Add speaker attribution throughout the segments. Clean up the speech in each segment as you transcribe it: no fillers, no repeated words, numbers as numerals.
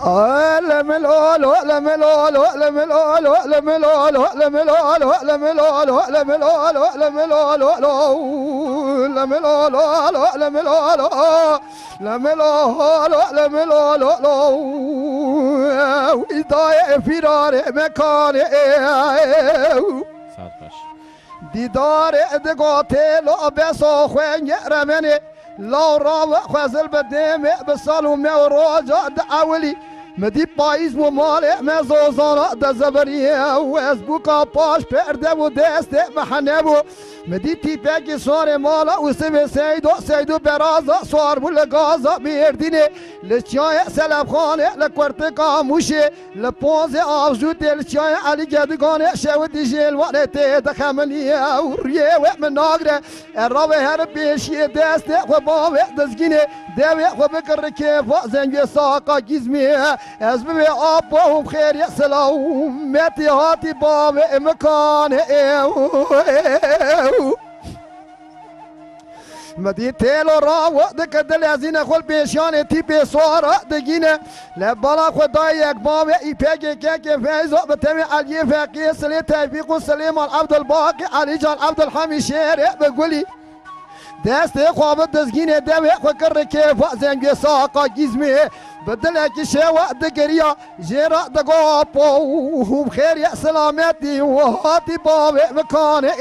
Speaker 1: لملولو لملولو لملولو لملولو لملولو لملولو لملولو لملولو لملولو لملولو لملولو لملولو وإضاء فرار مكان دیدار ادگاته لا بسا خوین رمنه لا را خوزل بدیم بسالو میو راجع دعولی مدی پاییز و مال مزوزانا دزبریه و از بوکا پاش پرده و دست محنه و مدی تیپه سوار مالا و سبه سیدو برازا سوار بول گازا بیردینه لچای سلب خانه لکورت کاموشه لپوز آفجود لچای علی گدگانه شود جیل وانته دخملیه و ریه و من ناگره اراوه هر بیشی دست و باوه دزگینه دوه و بکر کیفا زنگی ساقا گیزمیه از ببی آب و هم خیر سلام متی هاتی باوه امکان مدی تیل و را وقت کدل از این خول پیشان تی پیسوارا دگینه لبالا خدای یک باوه ای پیگه که فیضو بتوی علی فقیه سلی توفیق و سلیمان عبدالباقی علی جان عبدالحمی شهره بگولی دست خواب دزگینه دوه خکر کیفا زنگی ساقا گیزمیه بدل که شوا دگریا جرا دگا پو خیر یا سلامتی و هاتی باوه مکانه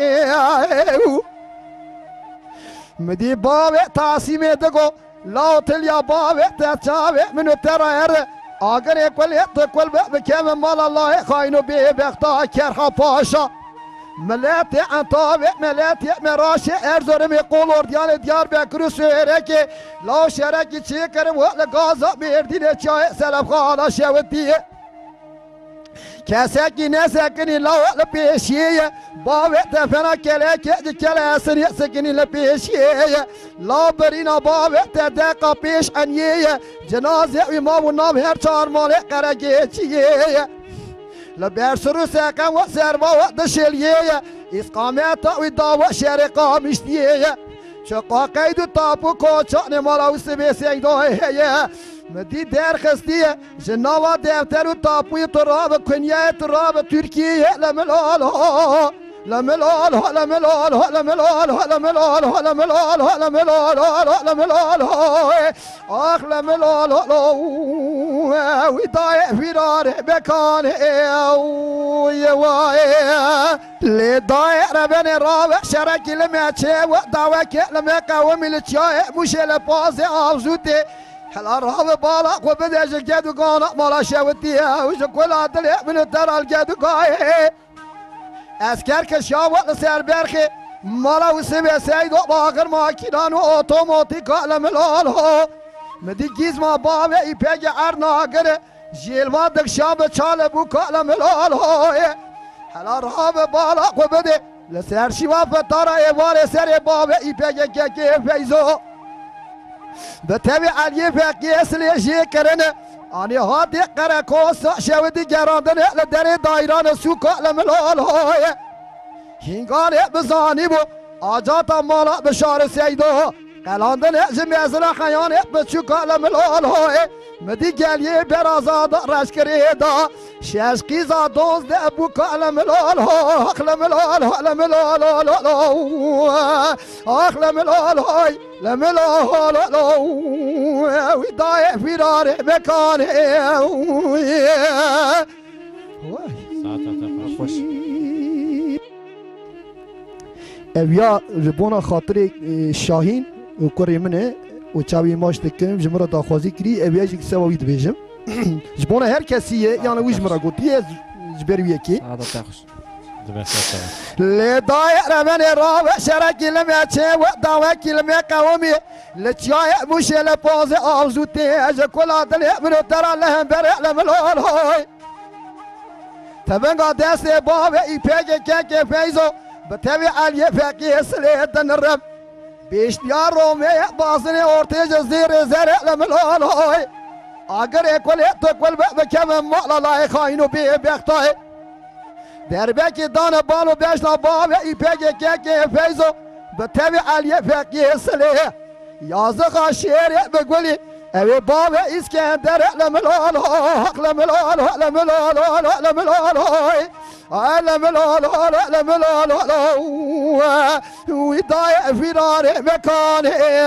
Speaker 1: مدی باوه تاسیمه دگو لاوتل یا باوه تچاوه منو ترایر اگر اکول اتکول بکم مال الله خاینو بی بختا کرخا پاشا ملت انتابه ملت مراشه ارزورم قولور دیار بکرو سویرکی لا شرکی چی کرم و لگازا بیردینه چای سلب خالا شودیه کسی نسکنی لا لپیشیه باوه تفنا کله سنی سکنی لپیشیه لا برینا باوه تدقا پیش انیه جنازه و ما و نام هر چار ماله قرگه چیه لبير سرو ساكن وسربا ودشليه اسقامات وداوا شرقا مشتيه شقا قيد طابو كوچان مالا وسبي سيدو هي مدي دار خستيه جناوا دفتر طابو تراب كنيا تراب تركيه لملال لملال لملال لملال لملال لملال لملال لملال اخ لملال ودايع فرار مكان لدايع ربنا رابع شرك لما تشي ودعوك لما قوم التشاي مش لباز افزوتي هلا رابع بالا وبدا جدو قانا مالا شاوتي وش كل عدل من ترى الجدو قاي اسکر که شاوت سر برخی مالا و سبه سید و باقر ماکینان و اتوماتیک لملال ها مدی گیز ما باوه ای پیگ ارناگر جیلوا دک شاب چال بو لملال ها حالا راب بالا و بده لسر شیوا فتارا ایوار سر باوه ای پیگ که فیزو به تبی علی فقی اصلی جی کرنه آنی ها دی قرکوس شودی گراندن لدر دایران سوکا لملال های هنگان بزانی بو آجاتا مالا بشار سیدو قلاندن جمیزن خیان بچوکا لملال های مدی گلیه برازاد رشکری دا ششقی زادوز ده بوکا لملال ها اخ لملال ها لملال اخ لملال های لملال ودايع فرار مكان اویا جبونا خاطر شاهین و کری منه و چاوی ماش دکم جمرا داخوازی کری اویا جک سواوی دبیجم جبونا هر کسیه یعنی ویج مرا گوتیه جبروی کی لدايع رمن رابع شرك لما تشي وداوا كلمه قومي لتشاي مش لبوز افزوتي اج كل عدل من ترى لهم برع لملول هاي تبنغا داس بابا اي بيجي كيك فيزو بتبي علي فقيه سليت الرب بيش يا رومي باصني اورتيج زير زرع لملول هاي اگر كل تقول بكم ما لا خاينو بي بيختاي دربکی دان بالو بیشنا باوه ای پیگه که فیزو به تبی علی فقیه سلیه یازقا شیره بگولی أبي بابا إسكندر لملولو لملولو لملولو لملولو لملولو وضايع في نار مكاني